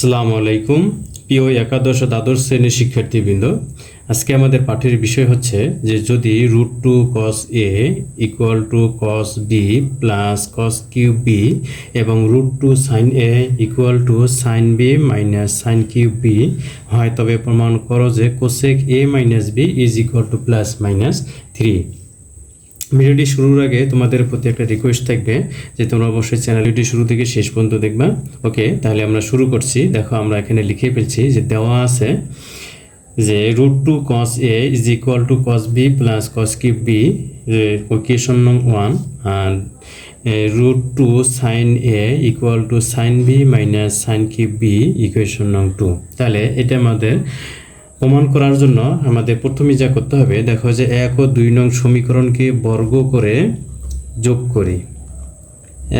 আসসালামু আলাইকুম প্রিয় একাদশ ও দ্বাদশ শ্রেণীর শিক্ষার্থীবৃন্দ। আজকে আমাদের পাঠের বিষয় হচ্ছে যে যদি √2 cos a equal to cos b plus cos cube b এবং √2 sin a equal to sin b minus sin cube b হয়, তবে প্রমাণ করো যে cosec a minus b is equal to plus minus 3। ভিডিওটি শুরুর আগে তোমাদের প্রতি একটা রিকোয়েস্ট থাকবে যে তোমরা অবশ্যই চ্যানেলটি শুরু থেকে শেষ পর্যন্ত দেখবা। ওকে, তাহলে আমরা শুরু করছি। দেখো আমরা এখানে লিখে ফেলছি যে দেওয়া আছে যে √2 cos a is equal two cos b plus cos cube b equation নং 1 আর √2 sin a equal to sin b minus sin cube b equation নং 2। তাহলে এটা আমাদের প্রমাণ করার জন্য আমাদের প্রথমে যা করতে হবে, দেখো যে 1 ও 2 নং সমীকরণকে বর্গ করে যোগ করি।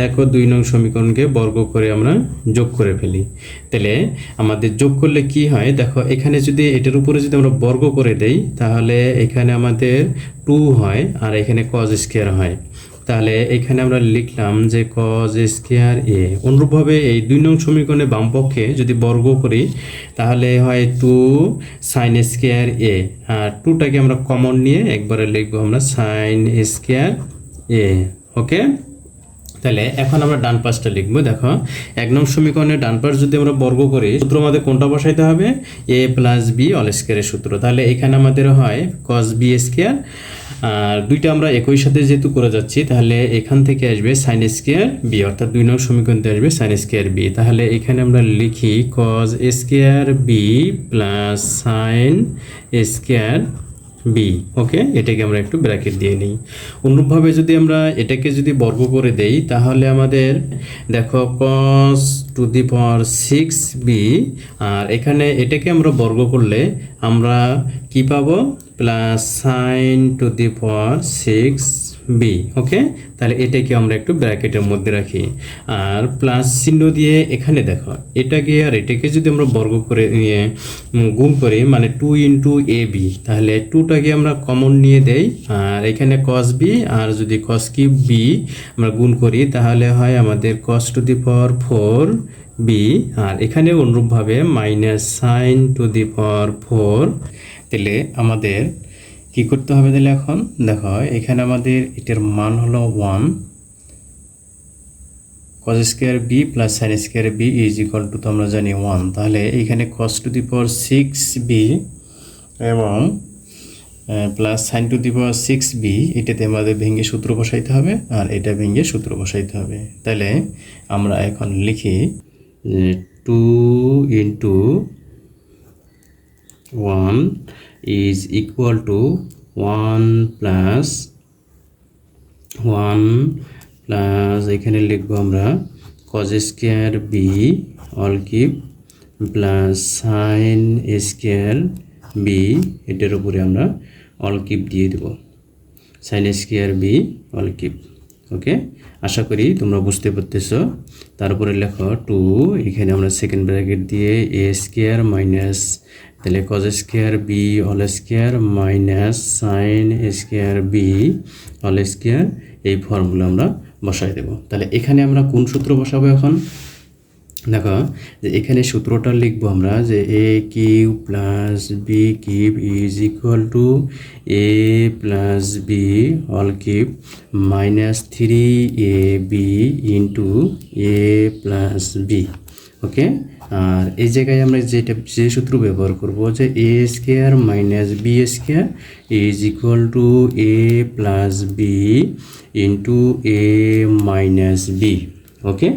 1 ও 2 নং সমীকরণকে বর্গ করে আমরা যোগ করে ফেলি। তাহলে আমাদের যোগ করলে কি হয়, দেখো এখানে যদি এটার উপরে যদি আমরা বর্গ করে দেই তাহলে এখানে আমাদের 2 হয় আর এখানে cos স্কয়ার হয়। তাহলে এখানে আমরা লিখলাম যে cos স্কয়ার a। অনুরূপভাবে এই 2 নং সমীকরণের বাম পক্ষে যদি বর্গ করি তাহলে হয় 2 sin স্কয়ার a, আর 2টাকে আমরা কমন নিয়ে একবারে লিখবো আমরা sin স্কয়ার a। ওকে, তাহলে এখন আমরা ডান পাশটা লিখবো। দেখো 1 নং সমীকরণের ডান পাশ যদি আমরা বর্গ করি, সূত্র আমাদের কোনটা বসাইতে হবে, a প্লাস b অল স্কয়ারের সূত্র। তাহলে এখানে আমাদের হয় cos b স্কয়ার, আর দুইটা আমরা একই সাথে যেহেতু করে যাচ্ছি তাহলে এখান থেকে আসবে sin স্কয়ার b, অর্থাৎ 2 নং সমীকরণতে আসবে sin স্কয়ার b। তাহলে এখানে আমরা লিখি cos square b plus sin square b। ওকে, এটাকে আমরা একটু ব্র্যাকেট দিয়ে নিই। অনুরূপভাবে যদি আমরা এটাকে যদি বর্গ করে দেই তাহলে আমাদের দেখো cos two the power 6b, আর এখানে এটাকে আমরা বর্গ করলে আমরা কি পাবো, plus sin two the power 6b। ওকে, তাহলে এটাকে আমরা একটু ব্র্যাকেটের মধ্যে রাখি আর প্লাস চিহ্ন দিয়ে এখানে দেখো এটাকে আর এটাকে যদি আমরা বর্গ করে গুণ করি মানে 2 ইন্টু ab, তাহলে 2টাকে আমরা কমন নিয়ে দেই আর এখানে cos b আর যদি cos কিউব b আমরা গুণ করি তাহলে হয় আমাদের cos two the power 4b, আর এখানে অনুরূপভাবে minus sin two the power 4। তাহলে আমাদের কি করতে হবে, তাহলে এখন দেখো এখানে আমাদের এটার মান হলো 1, cos square b plus sin square b is equal two তো আমরা জানি 1। তাহলে এখানে cos two the power 6b এবং plus sin two the power 6b, এটাতে আমাদের ভেঙে সূত্র বসাইতে হবে আর এটা ভেঙে সূত্র বসাইতে হবে। তাহলে আমরা এখন লিখি 2 into 1 is equal to 1 plus এখানে লিখবো আমরা cos square b whole cube plus sin square b, এটার উপরে আমরা অল কিউব দিয়ে দেব sin square b whole cube. Okay, আশা করি তোমরা বুঝতে পারতেছো। তারপরে লেখো 2, এখানে আমরা সেকেন্ড ব্র্যাকেট দিয়ে a স্কয়ার মাইনাস, তাহলে cos square b whole square minus sin square b whole square, এই ফর্মুলা আমরা বসাই দেব। তাহলে এখানে আমরা কোন সূত্র বসাবো এখন, দেখো যে এখানে সূত্রটা লিখবো আমরা যে a cube plus b cube is equal two a plus b whole cube minus 3ab into a plus b। ওকে, আর এই জায়গায় আমরা যে সূত্র ব্যবহার করব যে a square minus b square is equal two a plus b into a minus b। ওকে,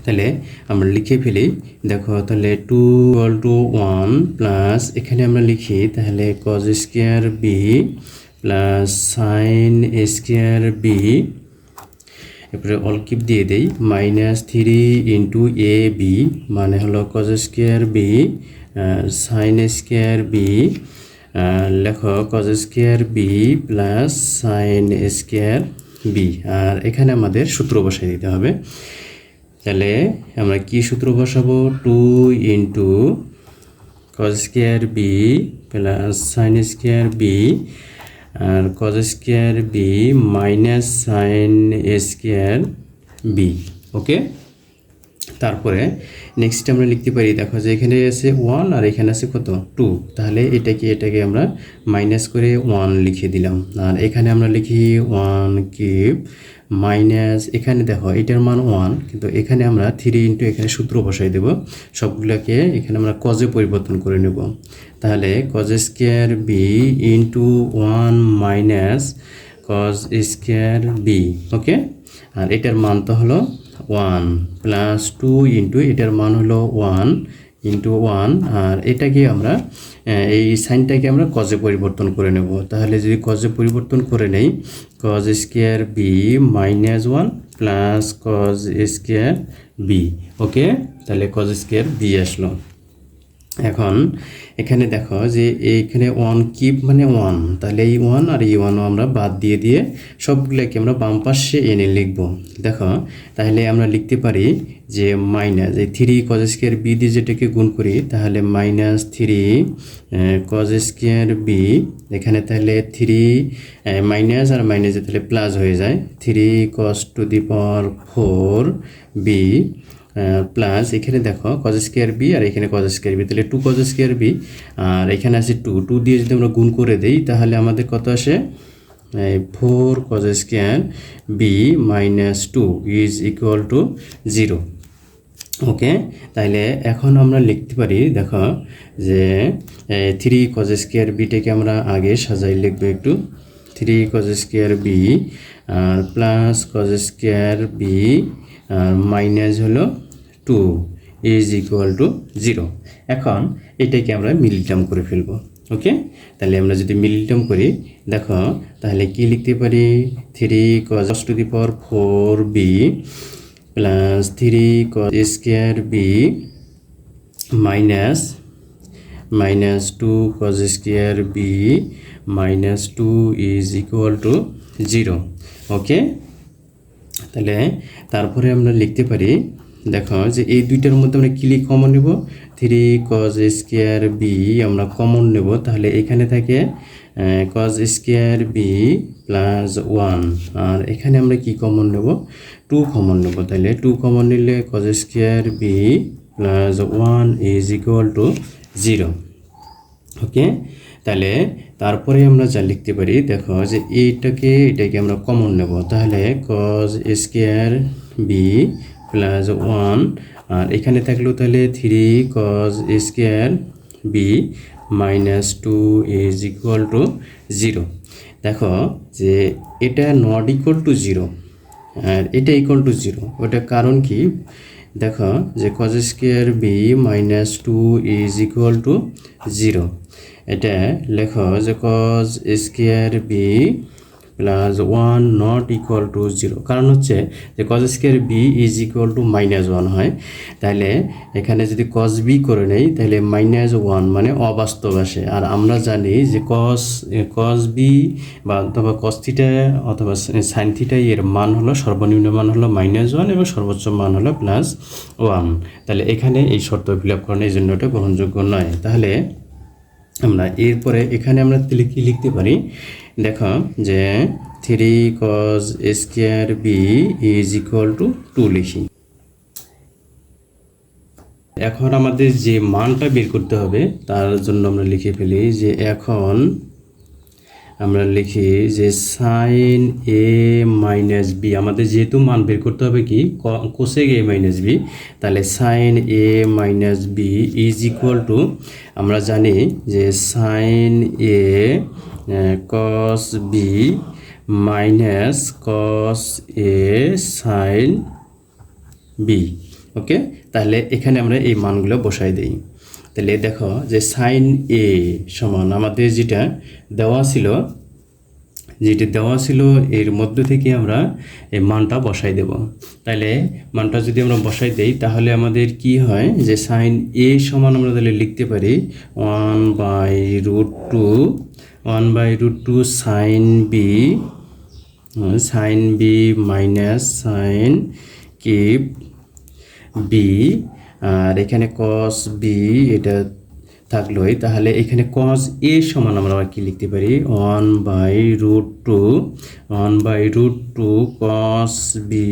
তাহলে আমরা লিখে ফেলি। দেখো তাহলে 2 ইকুয়াল টু 1 প্লাস এখানে আমরা লিখি তাহলে cos square b plus sin square b, এরপরে অল কিউব দিয়ে দেই মাইনাস 3 ইন্টু এ বি, মানে হলো cos square b sin square b, লেখো cos square b plus sin square b, আর এখানে আমাদের সূত্র বসাই দিতে হবে। তাহলে আমরা কি সূত্র বসাবো, 2 into cos square b plus sin square b আর cos square b minus sin square b। ওকে, তারপরে নেক্সট আমরা লিখতে পারি, দেখো যে এখানে আছে 1 আর এখানে আছে কত 2, তাহলে এটাকে আমরা মাইনাস করে 1 লিখে দিলাম। আর এখানে আমরা লিখি 1 কিউব মাইনাস, এখানে দেখো এটার মান 1, কিন্তু এখানে আমরা 3 ইন্টু এখানে সূত্র বসাই দেব, সবগুলোকে এখানে আমরা কজে পরিবর্তন করে নেব। তাহলে cos square B into 1 minus cos square B, okay. আর এটার মান তো হলো 1 প্লাস 2 ইন্টু এটার মান হলো 1 ইন্টু 1, আর এটাকে আমরা এই সাইনটাকে আমরা কজে পরিবর্তন করে নেব। তাহলে যদি কজে পরিবর্তন করে নেই, cos square B minus 1 plus cos square B, okay. তাহলে কজ স্কোয়ার বি আসলো। এখন এখানে দেখো যে এইখানে 1 কিউব মানে 1, তাহলে এই 1 আর এই 1ও আমরা বাদ দিয়ে সবগুলোকে আমরা বাম পাশে এনে লিখব। দেখো তাহলে আমরা লিখতে পারি যে মাইনাস এই 3 কজ স্কোয়ার বি দিয়ে যেটাকে গুণ করি, তাহলে মাইনাস 3 কজ স্কোয়ার বি, এখানে তাহলে 3 মাইনাস আর মাইনাসে তাহলে প্লাস হয়ে যায়, 3 cos to the power 4 B plus এখানে দেখো কজ স্কোয়ার বি আর এখানে কজ স্কোয়ার বি, তাহলে 2 কজ স্কোয়ার বি, আর এখানে আছে 2 দিয়ে যদি আমরা গুণ করে দেই তাহলে আমাদের কত আসে 4 cos square B minus 2 is equal to 0, okay. তাহলে এখন আমরা লিখতে পারি, দেখো যে 3 কজ স্কোয়ার বিটাকে আমরা আগে সাজাই লিখবো একটু, 3 কজ স্কোয়ার বি আর প্লাস কজ স্কোয়ার বি আর মাইনাস হলো 2 ইজ ইকুয়াল টু 0। এখন এটাকে আমরা মিডল টার্ম করে ফেলবো, ওকে। তাহলে আমরা যদি মিডল টার্ম করি, দেখো তাহলে কি লিখতে পারি, 3 cos to the power 4 B plus 3 cos square B minus 2 cos square B minus 2 is equal to 0, okay. তাহলে তারপরে আমরা লিখতে পারি, দেখো যে এই দুইটার মধ্যে আমরা কি কমন নেব, 3 কজ স্কোয়ার বি আমরা কমন নেব, তাহলে এখানে থাকে কজ স্কোয়ার বি প্লাস 1, আর এখানে আমরা কি কমন নেব, 2 কমন নেব, তাহলে 2 কমন নিলে cos square B plus 1 is equal to 0, okay. তাহলে তারপরে আমরা যা লিখতে পারি, দেখো যে এটাকে আমরা কমন নেব, তাহলে কজ স্কোয়ার বি প্লাস 1, আর এখানে থাকলেও তাহলে 3 cos square B minus 2 is equal to 0। দেখো যে এটা নট ইকুয়াল টু 0 আর এটা ইকুয়াল টু 0, ওটা কারণ কি, দেখো যে cos square B minus 2 is equal to 0, এটা লেখো যে cos square B plus 1 not equal to 0, কারণ হচ্ছে যে cos square B is equal to -1 হয়, তাহলে এখানে যদি কজ বি করে নেই তাহলে -1 মানে অবাস্তব আসে, আর আমরা জানি যে কজ বি বা অথবা কজ থিটা অথবা সাইন থিটা এর মান হলো সর্বনিম্ন মান হলো -1 এবং সর্বোচ্চ মান হলো +1, তাহলে এখানে এই শর্ত ফিল আপ করার জন্য এটা গ্রহণযোগ্য নয়। তাহলে আমরা এরপরে এখানে আমরা কি লিখতে পারি, দেখো যে 3 cos square B is equal to 2 লিখি। এখন আমাদের যে মানটা বের করতে হবে তার জন্য আমরা লিখে ফেলি যে এখন আমরা লিখি যে সাইন এ মাইনাস বি, আমাদের যেহেতু মান বের করতে হবে কি কোসেক এ মাইনাস বি, তাহলে sine A minus B is equal to, আমরা জানি যে sine A cos B minus cos A sine B, okay. তাহলে এখানে আমরা এই মানগুলো বসাই দিই। তাহলে দেখো যে সাইন এ সমান আমাদের যেটা দেওয়া ছিল এর মধ্য থেকে আমরা এই মানটা বসাই দেব। তাহলে মানটা যদি আমরা বসাই দেই তাহলে আমাদের কি হয় যে সাইন এ সমান আমরা তাহলে লিখতে পারি 1/√2 sine B minus sine cube B, আর এখানে কস বি এটা থাকলোই, তাহলে এখানে কস এ সমান আমরা কি লিখতে পারি 1/√2 cos B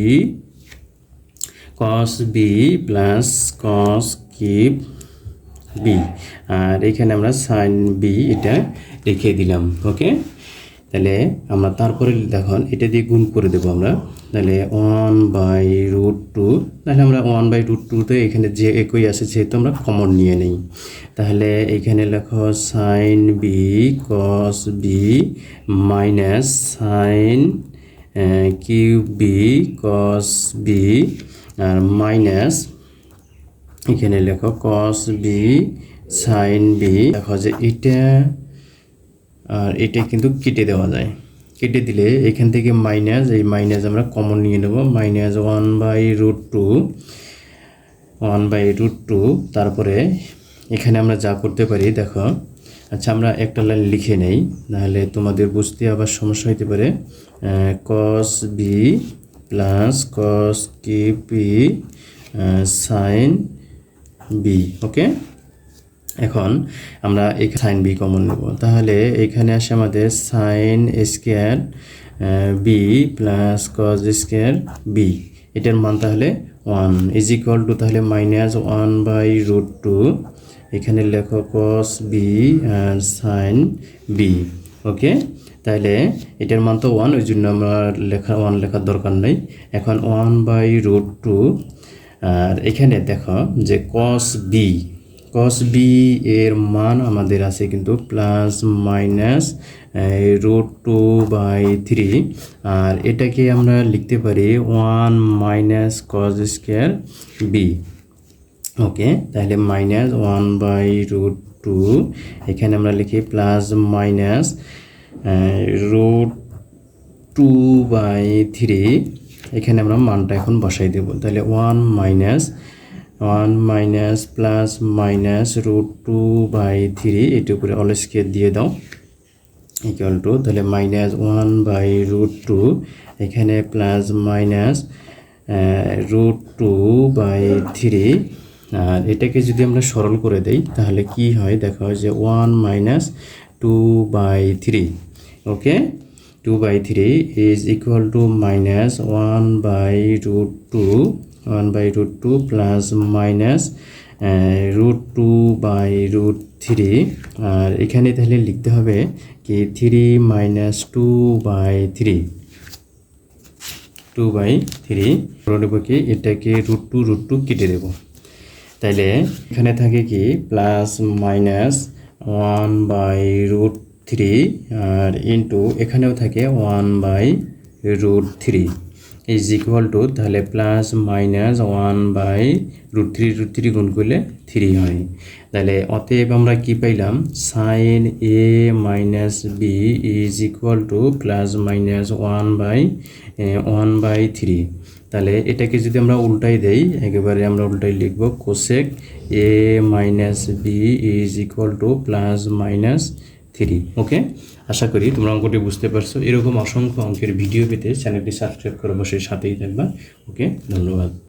cos B plus cos cube B, আর এখানে আমরা সাইন বি এটা লিখে দিলাম। ওকে, তাহলে আমরা তারপরে দেখুন এটা দিয়ে গুণ করে দেবো আমরা, তাহলে 1/√2, তাহলে আমরা 1/√2 এখানে যে একই আছে যেহেতু আমরা কমন নিয়ে নেই, তাহলে এখানে লেখো sine B cos B minus sine cube B cos B, আর মাইনাস এখানে লেখো কস বি সাইন বি। দেখো যে এটা আর এটা কিন্তু কেটে দেওয়া যায়, কেটে দিলে এখান থেকে মাইনাস, এই মাইনাস আমরা কমন নিয়ে নেব, মাইনাস 1/√2, তারপরে এখানে আমরা যা করতে পারি দেখো। আচ্ছা, আমরা একটা লাইন লিখে নেই, নাহলে তোমাদের বুঝতে আবার সমস্যা হতে পারে। Cos B plus cos cube B sine B. Okay, এখন আমরা এই সাইন বি কমন নেব, তাহলে এখানে আসে আমাদের sine square B plus cos square B, এটার মান তাহলে 1 ইজ ইকুয়াল টু তাহলে মাইনাস 1/√2, এখানে লেখো কস বি আর সাইন বি। ওকে, তাহলে এটার মান তো 1, ওই জন্য আমরা 1 লেখার দরকার নেই। এখন 1/√2, আর এখানে দেখো যে কস বি এর মান আমাদের আছে কিন্তু প্লাস মাইনাস √2/3, আর এটাকে আমরা লিখতে পারি 1 minus cos square B. Okay, তাহলে মাইনাস 1/√2, এখানে আমরা লিখি প্লাস মাইনাস √2/3, এখানে আমরা মানটা এখন বসাই দেব, তাহলে 1 মাইনাস প্লাস মাইনাস √2/3, এটির উপরে অল স্কয়ার দিয়ে দাও ইকুয়াল টু, তাহলে মাইনাস 1/√2, এখানে প্লাস মাইনাস √2/3, আর এটাকে যদি আমরা সরল করে দেই তাহলে কি হয় দেখো যে 1 minus 2/3। Okay, 2/3 is equal two minus 1/√2 plus minus √2/3, আর এখানে তাহলে লিখতে হবে কি 3 মাইনাস 2/3 দেবো কি, এটাকে √2 কেটে দেবো, তাইলে এখানে থাকে কি প্লাস মাইনাস 1/√3, আর ইন্টু এখানেও থাকে 1/√3 ইজ ইকুয়াল টু, তাহলে প্লাস মাইনাস 1/√3 গুণ করলে 3 হয়। তাহলে অতএব আমরা কি পাইলাম, sine A minus B is equal to plus minus 1/3। তাহলে এটাকে যদি আমরা উল্টাই দেই, একেবারে আমরা উল্টাই লিখব cosec A minus B is equal to plus minus 3। Okay, আশা করি তোমরা অঙ্কটি বুঝতে পারছো। এরকম অসংখ্য অঙ্কের ভিডিও পেতে চ্যানেলটি সাবস্ক্রাইব করে অবশ্যই সাথেই থাকবা। ওকে, ধন্যবাদ।